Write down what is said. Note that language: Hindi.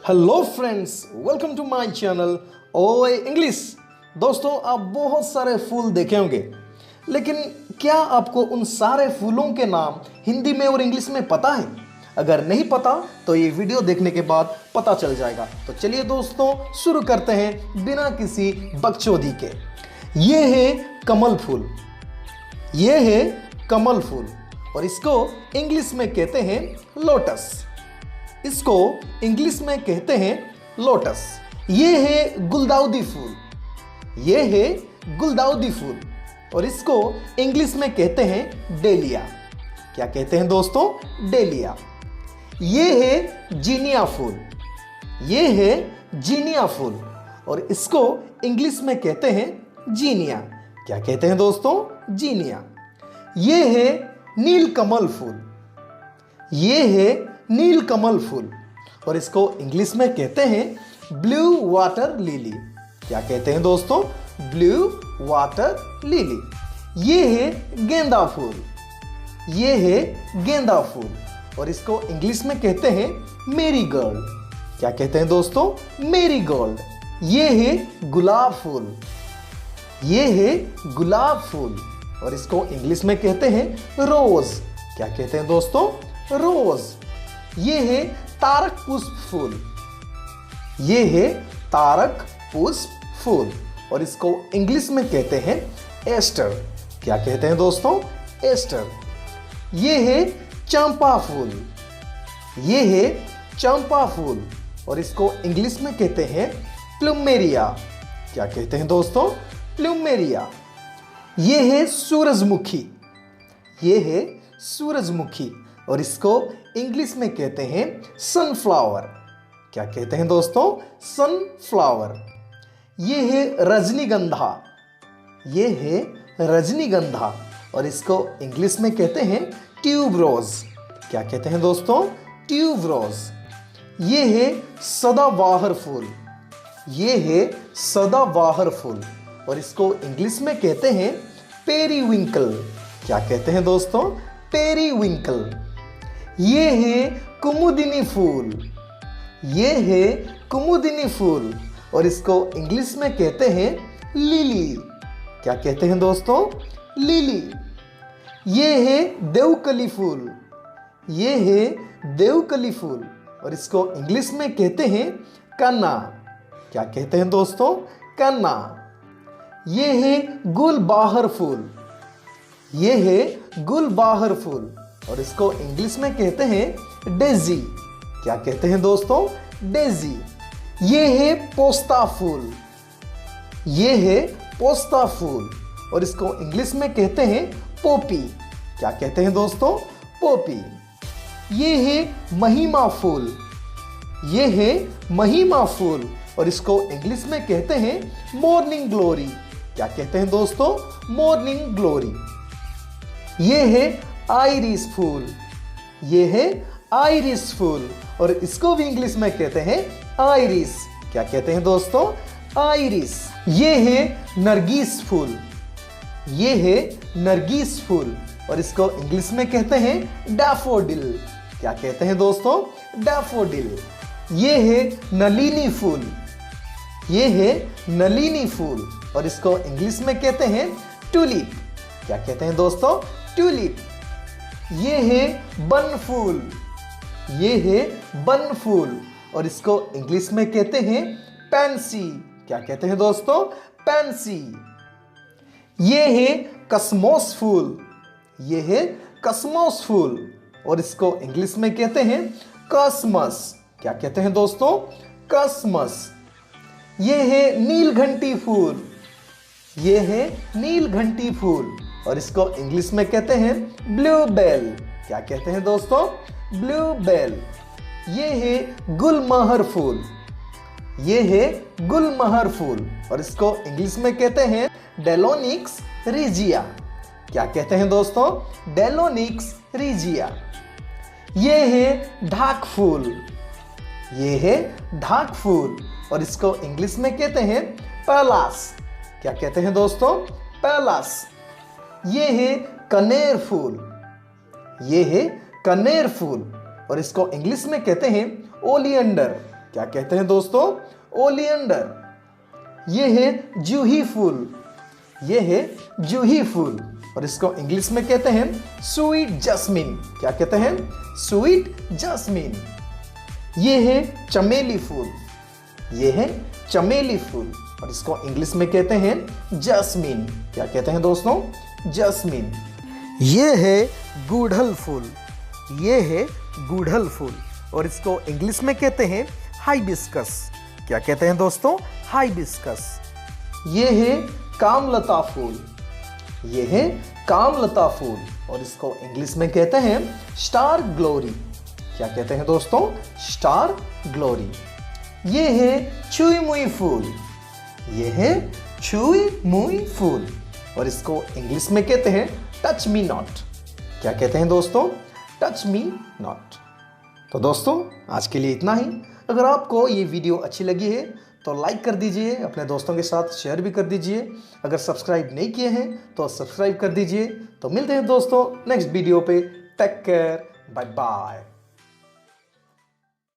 Hello friends, welcome to my channel Oye English. दोस्तों, आप बहुत सारे फूल देखे होंगे, लेकिन क्या आपको उन सारे फूलों के नाम हिंदी में और इंग्लिश में पता है? अगर नहीं पता तो ये वीडियो देखने के बाद पता चल जाएगा। तो चलिए दोस्तों, शुरू करते हैं बिना किसी बकचोदी के। ये है कमल फूल। ये है कमल फूल और इसको इंग्लिश में कहते हैं लोटस। इसको इंग्लिश में कहते हैं लोटस। ये है गुलदाउदी फूल। ये है गुलदाउदी फूल और इसको इंग्लिश में कहते हैं डेलिया। क्या कहते हैं दोस्तों? डेलिया। ये है जीनिया फूल। ये है जीनिया फूल और इसको इंग्लिश में कहते हैं जीनिया। क्या कहते हैं दोस्तों? जीनिया। ये है नीलकमल फूल। ये है नीलकमल फूल और इसको इंग्लिश में कहते हैं ब्लू वाटर लिली। क्या कहते हैं दोस्तों? Blue water lily. ये है गेंदा फूल। ये है गेंदा फूल और इसको इंग्लिश में कहते हैं मेरीगोल्ड। क्या कहते हैं दोस्तों? मेरीगोल्ड। ये है गुलाब फूल। ये है गुलाब फूल और इसको इंग्लिश में कहते हैं रोज। क्या कहते हैं दोस्तों? रोज। ये है तारक पुष्प फूल। ये है तारक पुष्प फूल और इसको इंग्लिश में कहते हैं एस्टर। क्या कहते हैं दोस्तों? एस्टर। ये है चंपा फूल। ये है चंपा फूल और इसको इंग्लिश में कहते हैं प्लूमेरिया। क्या कहते हैं दोस्तों? प्लूमेरिया। ये है सूरजमुखी। ये है सूरजमुखी और इसको इंग्लिश में कहते हैं सनफ्लावर। क्या कहते हैं दोस्तों? सनफ्लावर। ये है रजनीगंधा। ये है रजनीगंधा और इसको इंग्लिश में कहते हैं ट्यूबरोज। क्या कहते हैं दोस्तों? ट्यूबरोज। ये है सदाबहार फूल। ये है सदाबहार फूल और इसको इंग्लिश में कहते हैं पेरीविंकल। क्या कहते हैं दोस्तों? पेरीविंकल। ये है कुमुदिनी फूल। ये है कुमुदिनी फूल और इसको इंग्लिश में कहते हैं लिली। क्या कहते हैं दोस्तों? लिली। ये है देवकली फूल। ये है देवकली फूल और इसको इंग्लिश में कहते हैं कन्ना। क्या कहते हैं दोस्तों? कन्ना। ये है गुलबहार फूल। ये है गुलबहार फूल और इसको इंग्लिश में कहते हैं डेजी। क्या कहते हैं दोस्तों? डेजी। ये है पोस्ता फूल। ये है पोस्ता फूल और इसको इंग्लिश में कहते हैं पोपी। क्या कहते हैं दोस्तों? पोपी। ये है महिमा फूल। ये है महिमा फूल और इसको इंग्लिश में कहते हैं मॉर्निंग ग्लोरी। क्या कहते हैं दोस्तों? Morning glory. ये है आइरिस फूल। ये है आइरिस फूल और इसको भी इंग्लिश में कहते हैं आइरिस। क्या कहते हैं दोस्तों? आइरिस। ये है नरगिस फूल। ये है नरगिस फूल और इसको इंग्लिश में कहते हैं डैफोडिल। क्या कहते हैं दोस्तों? डैफोडिल। ये है नलिनी फूल। ये है नलिनी फूल और इसको इंग्लिश में कहते हैं ट्यूलिप। क्या कहते हैं दोस्तों? ट्यूलिप। ये है बन फूल। ये है बन फूल और इसको इंग्लिश में कहते हैं पैंसी। क्या कहते हैं दोस्तों? पैंसी। ये है कसमोस फूल। ये है कसमोस फूल और इसको इंग्लिश में कहते हैं कसमस। क्या कहते हैं दोस्तों? कसमस। ये है नीलघंटी फूल। ये है नीलघंटी फूल और इसको इंग्लिश में कहते हैं ब्लूबेल। क्या कहते हैं दोस्तों? ब्लूबेल। ये है गुलमहर फूल। ये है गुलमहर फूल और इसको इंग्लिश में कहते हैं डेलोनिक्स रिजिया। क्या कहते हैं दोस्तों? Delonix regia. ये है ढाक फूल। ये है ढाक फूल और इसको इंग्लिश में कहते हैं पैलास। क्या कहते हैं दोस्तों? पैलास। ये है कनेर फूल। ये है कनेर फूल और इसको इंग्लिश में कहते हैं ओलियंडर। क्या कहते हैं दोस्तों? ओलियंडर। ये है जूही फूल, ये है जूही फूल और इसको इंग्लिश में कहते हैं स्वीट जैस्मिन। क्या कहते हैं? Sweet jasmine. ये है चमेली फूल, ये है चमेली फूल और इसको इंग्लिश में कहते हैं जैस्मिन। क्या कहते हैं दोस्तों? जैस्मिन। ये है गुड़हल फूल, ये है गुड़हल फूल और इसको इंग्लिश में कहते हैं हाइबिस्कस। क्या कहते हैं दोस्तों? हाइबिस्कस। ये है कामलता फूल, ये है कामलता फूल और इसको इंग्लिश में कहते हैं स्टार ग्लोरी। क्या कहते हैं दोस्तों? Star glory. ये है छुई मुई फूल, ये है छुई मुई फूल और इसको इंग्लिश में कहते हैं टच मी नॉट। क्या कहते हैं दोस्तों? Touch me not. तो दोस्तों आज के लिए इतना ही। अगर आपको ये वीडियो अच्छी लगी है तो लाइक कर दीजिए, अपने दोस्तों के साथ शेयर भी कर दीजिए। अगर सब्सक्राइब नहीं किए हैं तो सब्सक्राइब कर दीजिए। तो मिलते हैं दोस्तों नेक्स्ट वीडियो पे। Take care, bye bye.